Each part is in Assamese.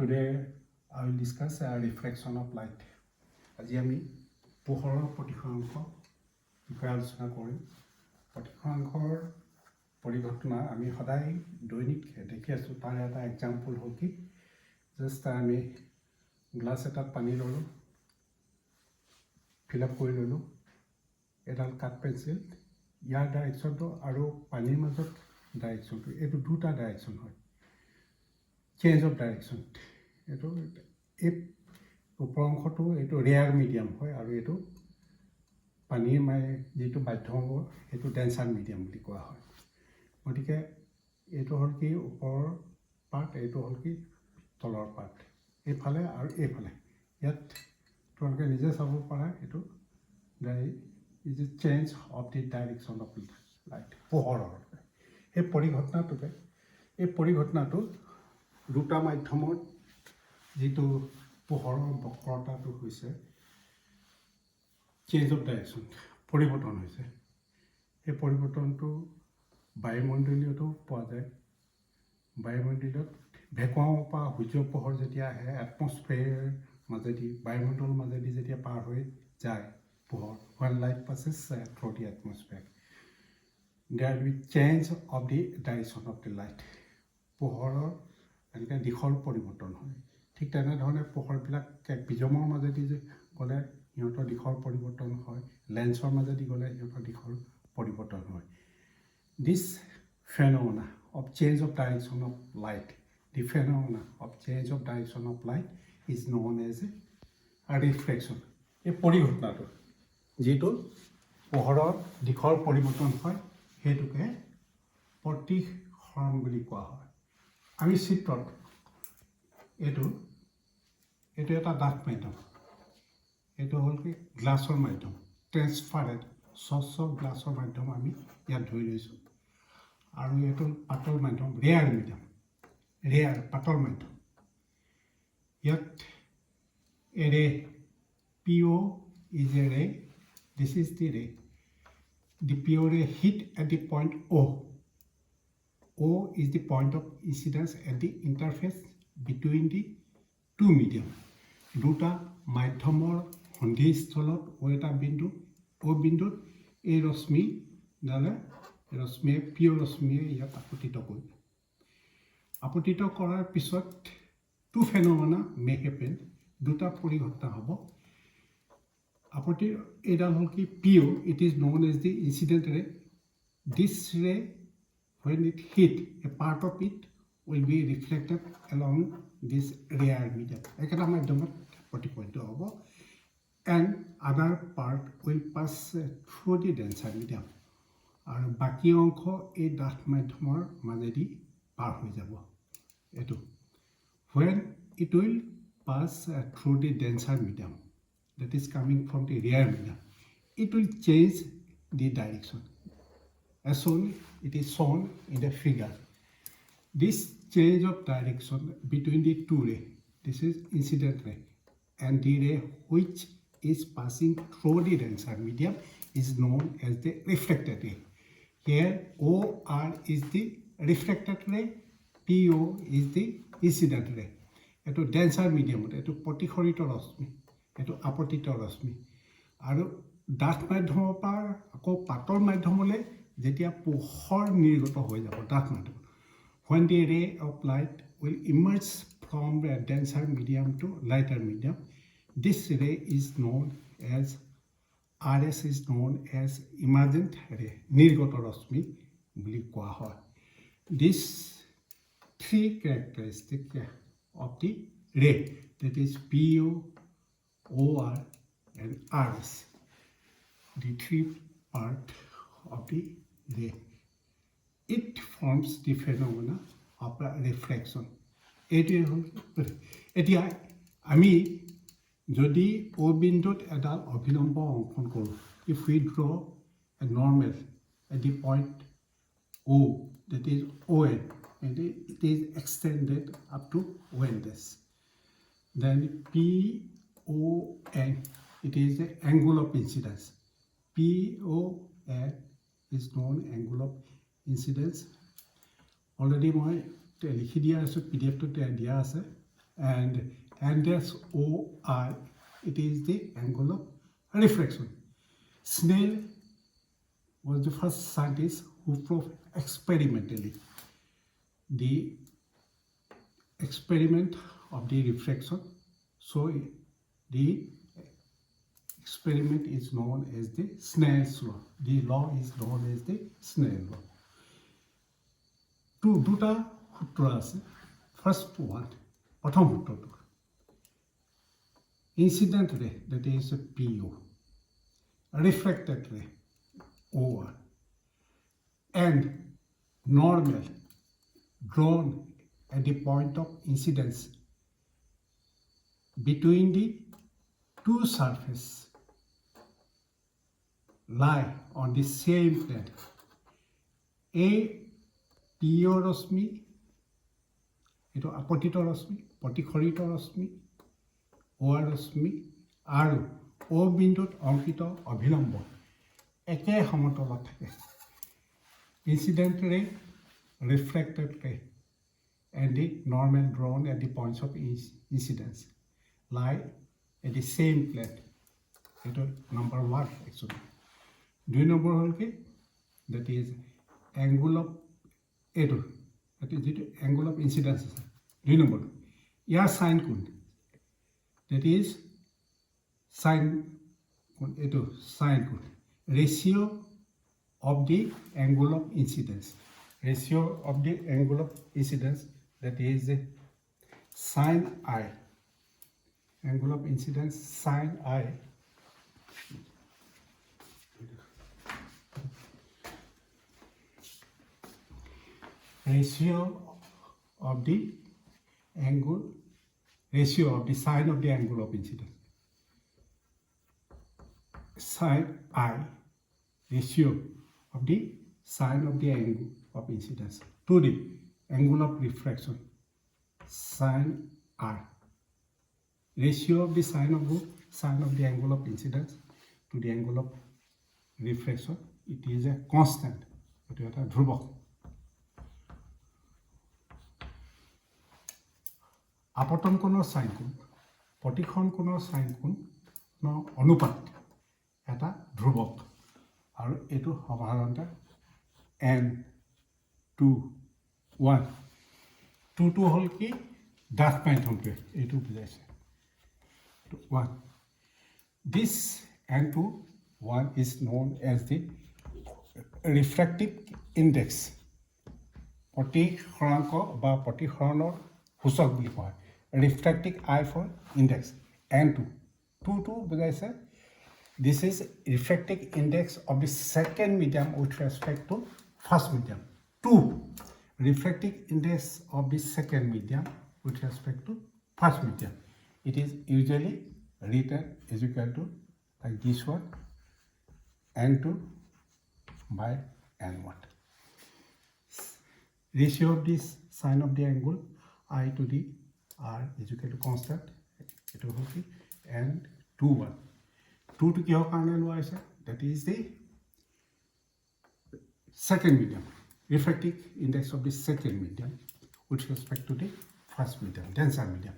Today I will discuss a reflection of light. আজি আমি পোহৰৰ প্ৰতিসংখ্য বিষয়ে আলোচনা কৰিম। প্ৰতিসংখ্যৰ পৰিঘটনা আমি সদায় দৈনিক দেখি আছোঁ। তাৰ এটা এক্সাম্পল হ'ল কি জাষ্ট আমি গ্লাছ এটাত পানী ল'লোঁ, ফিল আপ কৰি ল'লোঁ, এডাল কাঠ পেঞ্চিল, ইয়াৰ ডাইৰেকশ্যনটো আৰু পানীৰ মাজত ডাইৰেকশ্যনটো, এইটো দুটা ডাইৰেকশ্যন হয়, চেঞ্জ অফ ডাইৰেকশ্যন। এইটো এই ওপৰ অংশটো এইটো ৰেয়াৰ মিডিয়াম হয় আৰু এইটো পানীৰ যিটো মাধ্যম সেইটো ডেঞ্চাৰ মিডিয়াম বুলি কোৱা হয়। গতিকে এইটো হ'ল কি ওপৰৰ পাৰ্ট, এইটো হ'ল কি তলৰ পাৰ্ট, এইফালে আৰু এইফালে। ইয়াত তোমালোকে নিজে চাব পাৰা, এইটো is a change of the direction of light, পোহৰৰ এই পৰিঘটনাটো দুটা মাধ্যমত যিটো পোহৰৰ বক্ৰতাটো হৈছে চেঞ্জ অফ ডাইৰেকশ্যন, পৰিৱৰ্তন হৈছে। সেই পৰিৱৰ্তনটো বায়ুমণ্ডলীয়তো পোৱা যায়। বায়ুমণ্ডলত ভেকুৱামৰ পৰা সূৰ্য পোহৰ যেতিয়া আহে, এটমস্ফিয়াৰ মাজেদি, বায়ুমণ্ডলৰ মাজেদি যেতিয়া পাৰ হৈ যায় পোহৰ, when light passes through the atmosphere, there will be change of the direction of the light. পোহৰৰ এনেকৈ দিশৰ পৰিৱৰ্তন হয়। ঠিক তেনেধৰণে পোহৰবিলাক প্ৰিজমৰ মাজেদি যে গ'লে সিহঁতৰ দিশৰ পৰিৱৰ্তন হয়, লেন্সৰ মাজেদি গ'লে সিহঁতৰ দিশৰ পৰিৱৰ্তন হয়। This phenomena of change of direction of light, the phenomena of change of direction of light is known as a reflection. এই পৰিঘটনাটো যিটো পোহৰৰ দিশৰ পৰিৱৰ্তন হয় সেইটোকে প্ৰতিসৰণ বুলি কোৱা হয়। আমি চিত্ৰত এইটো এটা ডাঠ মাধ্যম, এইটো হ'ল কি গ্লাছৰ মাধ্যম, ট্ৰেন্সপাৰেণ্ট স্বচ্ছ গ্লাছৰ মাধ্যম আমি ইয়াত ধৰি লৈছোঁ। আৰু এইটো পাতল মাধ্যম, ৰেয়াৰ মিডিয়াম, পাতল মাধ্যম। ইয়াত ৰে PO is a ray, this is the ray. The PO ray hit at the point O. O is the point of incidence at the interface between the two medium. দুটা মাধ্যমৰ সন্ধিস্থলত এটা বিন্দু, বিন্দুত এই ৰশ্মিয়ে পিঅ' ৰশ্মিয়ে ইয়াত আপতিত কৰিব। আপতিত কৰাৰ পিছত টু ফেন'মেনা মে হেপেন, দুটা পৰিঘটনা হ'ব। এইডাল হ'ল কি PO, it is known as the incident ray. This ray, when it hit, a part of it will be reflected along this rare medium, একেটা মাধ্যমত প্ৰতিফলিত হ'ব, and other part will pass through the denser medium, আৰু বাকী অংশ এই ডাঠ মাধ্যমৰ মাজেদি পাৰ হৈ যাব। এইটো when it will pass through the denser medium, that is coming from the rear medium, it will change the direction. As shown, it is shown in the figure. This change of direction between the two rays, this is incident ray, and the ray which is passing through the denser medium is known as the reflected ray. Here OR is the reflected ray, PO is the incident ray. এইটো ডেঞ্চাৰ মিডিয়ামত, এইটো প্ৰতিফলিত ৰশ্মি, এইটো আপতিত ৰশ্মি। আৰু ডাঠ মাধ্যমৰ পৰা আকৌ পাতল মাধ্যমলৈ যেতিয়া পোহৰ নিৰ্গত হৈ যাব ডাঠ মাধ্যমত, when the ray of light will emerge from the denser medium to lighter medium, this ray is known as RS is known as emergent ray, নিৰ্গত ৰশ্মি বুলি কোৱা হয়। These three characteristics of the ray, that is PO, OR and RS, the three part of the ray, it forms the phenomena of a reflection. এতিয়া আমি যদি O বিন্দুত এডাল অভিলম্ব অংকন কৰোঁ, if we draw a normal at the point O, that is ON, and it is extended up to ON dash, then PON, it is the angle of incidence. PON is known angle of incidence. Already মই লিখি দিয়া আছে, PDF টো দিয়া আছে, and there's OI, it is the angle of reflection. Snell was the first scientist who proved experimentally the experiment of the reflection. So the experiment is known as the Snell's law. The law is known as the Snell law. দুটা সূত্ৰ আছে ফাৰ্ষ্ট ওৱান প্ৰথম সূত্ৰটো ইনচিডেণ্ট ৰে that is PO refracted ray OR and normal drawn at the point of incidence between the two surfaces lie on the same plane. A PO ৰশ্মি এইটো আপতিত ৰশ্মি প্ৰতিখৰিত ৰশ্মি OR ৰশ্মি আৰু O বিন্দুত অংকিত অভিলম্ব একে সমতলত থাকে incident ray refracted ray and the normal drawn at the points of incidence lie at the same plane. Itu number 1 actually. 2 number hol ki that is angle of that is the angle of incidence. 2 number ya sin kun that is sin kun sin kun ratio of the angle of incidence. Ratio of the angle of incidence, that is sin I. Angle of incidence sin I ratio of the angle, ratio of the sine of the angle of incidence. Sin I ratio of the sine of the angle of incidence to the angle of refraction sin R. Ratio of the sine of the angle of incidence to the angle of refraction, it is a constant. It is a ধ্ৰুৱক আপতন কোণৰ সাইন কোণ প্ৰতিখন কোণৰ সাইন কোণৰ অনুপাত এটা ধ্ৰুৱক আৰু এইটো সাধাৰণতে n2 1 হল কি ডাঠ মাধ্যমটোৱে এইটো বুজাইছে 1. This n2 1 is known as the refractive index. প্ৰতিসৰাংক বা প্ৰতিসৰণৰ সূচক বুলি কোৱা হয় refractive I for index n2 বুজাইছে this is refractive index of the second medium with respect to first medium. 2 refractive index of the second medium with respect to first medium. It is usually written as equal to like this one n2 by n1. Ratio of this sine of the angle I to the R is equal to constant. It will be n2 1. 2 to kiho karone loa hoise, that is the second medium, refractive index of the second medium with respect to the first medium, denser medium.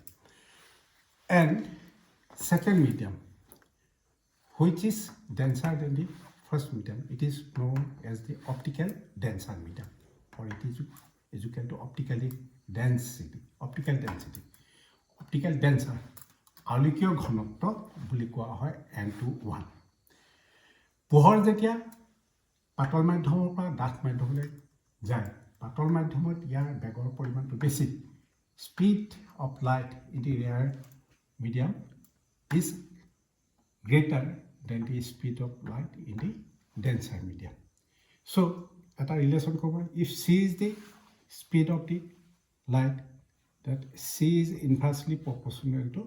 And second medium, which is denser than the first medium, it is known as the optical denser medium, or it is equal to optical density. Optical denser আলোকীয় ঘনত্ব বুলি কোৱা হয় n2 1. পোহৰ যেতিয়া পাতল মাধ্যমৰ পৰা ডাঠ মাধ্যমলৈ যায় পাতল মাধ্যমত ইয়াৰ বেগৰ পৰিমাণটো বেছি speed of light in the rare medium is greater than the speed of light in the denser medium. So at a relation cover, if c is the speed of the light, that c is inversely proportional to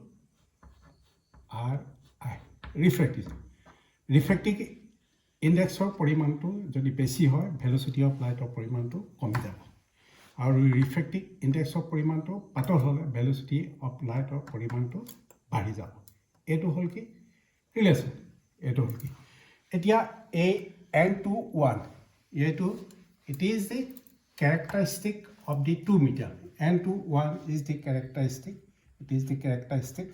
RI. Refractive index of পরিমাণটো যদি বেছি হয় velocity of light of পরিমাণটো কমি যাব আৰু refractive index of পরিমাণটো পাতল হলে velocity of light of পরিমাণটো বাঢ়ি যাব এটো হল কি ৰিলেশন এটো হল কি এতিয়া a n2 1 এটো it is the characteristic of the two medium. n2 1 is the characteristic It is the characteristic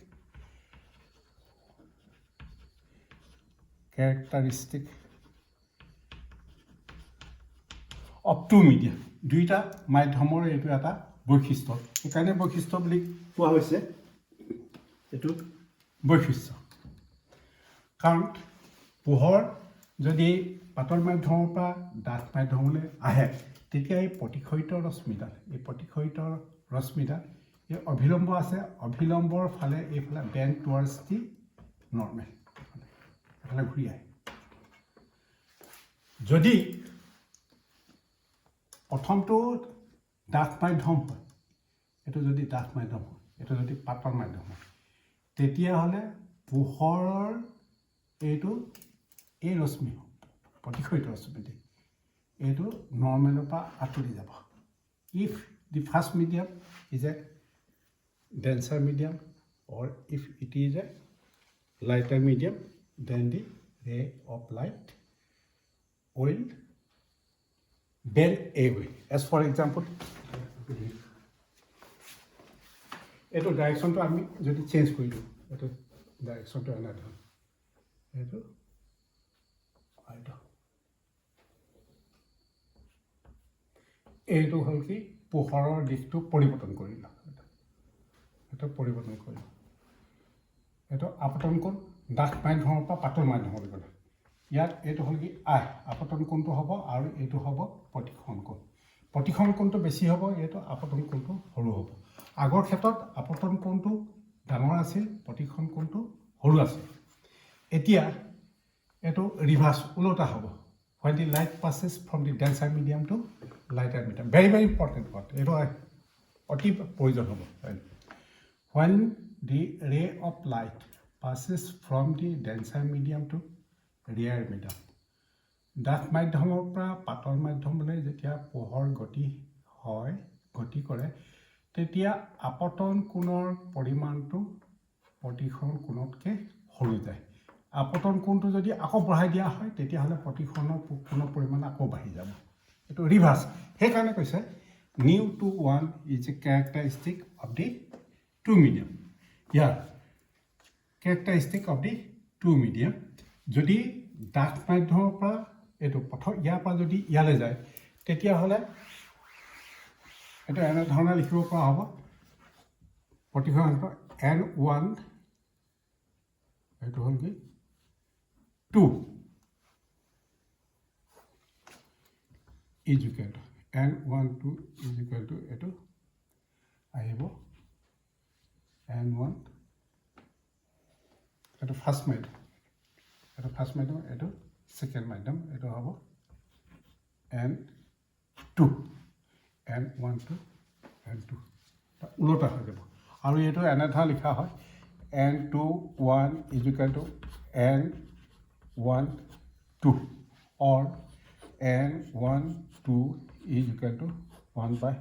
of two media. দুইটা মাধ্যমৰ এইটো এটা বৈশিষ্ট্য একানে বৈশিষ্ট্য বুলি কোৱা হৈছে এটো বৈশিষ্ট্য কাৰণ পোহৰ যদি পাতল মাধ্যমৰ পৰা ডাঠ মাধ্যমলৈ আহে তেতিয়া এই প্ৰতিফলিত ৰশ্মিটা এই অভিলম্ব আছে অভিলম্বৰ ফালে এইফালে বেণ্ড টুৱাৰ্ডছ দি নৰ্মেল এফালে ঘূৰি আহে যদি প্ৰথমটো ডাঠ মাধ্যম হয় এটো যদি ডাঠ মাধ্যম হয় এটো যদি পাতল মাধ্যম হয় তেতিয়া হলে পোহৰৰ এইটো এই ৰশ্মি প্ৰতিফলিত ৰশ্মিটি এইটো নৰ্মেলৰ পৰা আঁতৰি যাব if the first medium is a denser medium or if it is a lighter medium then the ray of light will bend away as for example eto direction to ami jodi change kori do eto direction to another eto এইটো হল কি পোহৰৰ দিশটো পৰিৱৰ্তন কৰিলা এটা পৰিৱৰ্তন কৰিলা এটা আপতন কোণ ডাঠ মাধ্যমৰ পৰা পাতল মাধ্যমলৈ গ'ল ইয়াত এইটো হল কি আপতন কোণটো হ'ব আৰু এইটো হ'ব প্ৰতিসৰণ কোণটো বেছি হ'ব এইটো আপতন কোণটো সৰু হ'ব আগৰ ক্ষেত্ৰত আপতন কোণটো ডাঙৰ আছিল প্ৰতিসৰণ কোণটো সৰু আছিল এতিয়া এইটো ৰিভাৰ্স উল্টা হ'ব when the light passes from the denser medium to lighter medium very very important part eto oti proyojon hobo when the ray of light passes from the denser medium to rarer medium ডাঠ মাধ্যমৰ পৰা পাতল মাধ্যমলৈ যেতিয়া পোহৰ গতি কৰে তেতিয়া আপতন কোণৰ পৰিমাণটো প্ৰতিসৰণ কোণতকৈ সৰু যায় আপতন কোণটো যদি আকৌ বঢ়াই দিয়া হয় তেতিয়া হলে প্ৰতিসৰণৰ কোণৰ পৰিমাণ আকৌ বাঢ়ি যাব এটো ৰিভাৰ্স হে কাৰণে কৈছে new two 1 is a characteristic of the two medium characteristic of the two medium যদি ডাঠ মাধ্যমৰ পৰা এটো প্ৰথম ইয়াৰ পৰা যদি ইয়ালে যায় তেতিয়া হলে এটা এনে ধৰণে লিখিব পৰা হ'ব প্ৰতিসৰণটো n1 এটো হল কি 2 is equal to n1 2 is equal to eto আহিব n1 eto first medium eto second medium eto হ'ব n2 n1 to n2 উলটা হৈ যাব আৰু এটো এনে ধৰণে লিখা হয় n2 1 is equal to n1 2 or n1 2 is equal to 1 by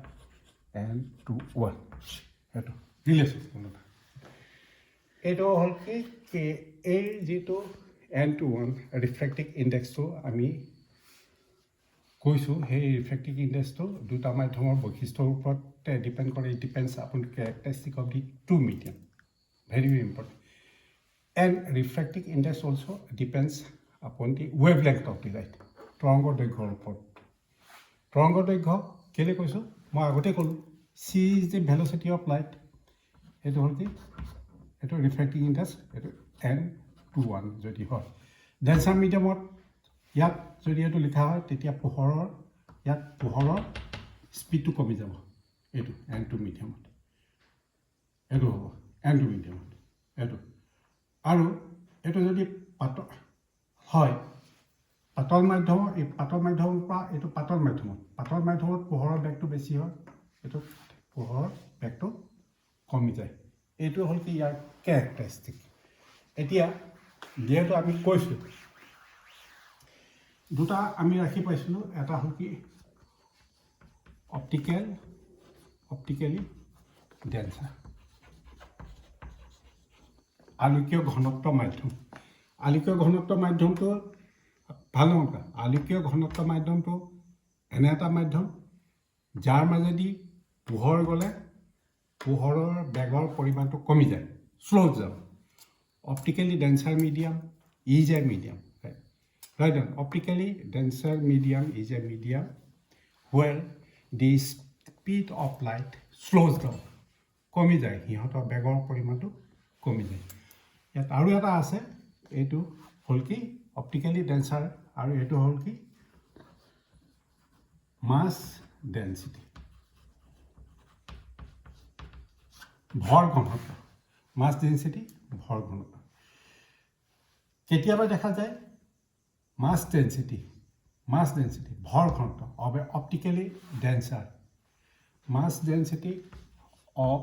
n2 1 eto relation eto hol ki এই যেটো n2 1 refractive index to আমি কৈছো হে refractive index to দুটা মাধ্যমৰ বৈশিষ্ট্যৰ ওপৰত ডিপেন্ড কৰে it depends upon characteristic of the two medium very very important and refractive index also depends upon the wavelength of the light তৰংগৰ দৈৰ্ঘ্যৰ ওপৰত তৰংগৰ দৈৰ্ঘ্য কেলে কৈছো মই আগতে কলো c is the velocity of light এটো হল কি এটো refractive index এটো n21 যদি হয় ডেন্সাৰ মিডিয়ামত ইয়াত যদি এটো লিখা হয় তেতিয়া পোহৰৰ স্পিডটো কমি যাব এটো n2 মিডিয়ামত এটো হ'ব n2 মিডিয়ামত এটো আৰু এটো যদি হয় পাতল মাধ্যমৰ এই পাতল মাধ্যমৰ পৰা এটো পাতল মাধ্যমত পোহৰৰ বেগটো বেছি হয় এটো পোহৰৰ বেগটো কমি যায় এটো হল কি ইয়াৰ ক্যাৰেক্টাৰিষ্টিক এতিয়া যেহেতু আমি কৈছো দুটা আমি ৰাখি পাইছিলো এটা হল কি অপটিক্যালি ডেন্সাৰ আলোকীয় ঘনত্ব মাধ্যমটো ভাল নকা আলোকীয় ঘনত্ব মাধ্যমটো এনে এটা মাধ্যম যাৰ মাজেদি পোহৰ গলে পোহৰৰ বেগৰ পৰিমাণটো কমি যায়, শ্ল'জ down. Optically denser medium is a medium. Right on. Optically denser medium is a medium where the speed of light slows down. কমি যায়, সিহঁতৰ বেগৰ পৰিমাণটো কমি যায়. ইয়াত আৰু এটা আছে, এইটো হ'ল কি অপটিকেলি ডেন্সাৰ, আৰু এইটো হ'ল কি মাছ ডেন্সিটি, ভৰ ঘনত্ব. মাছ ডেন্সিটি, ভৰ ঘনত্ব. কেতিয়াবা দেখা যায় মাছ ডেন্সিটি, ভৰ ঘনত্ব of a optically denser. Mass density of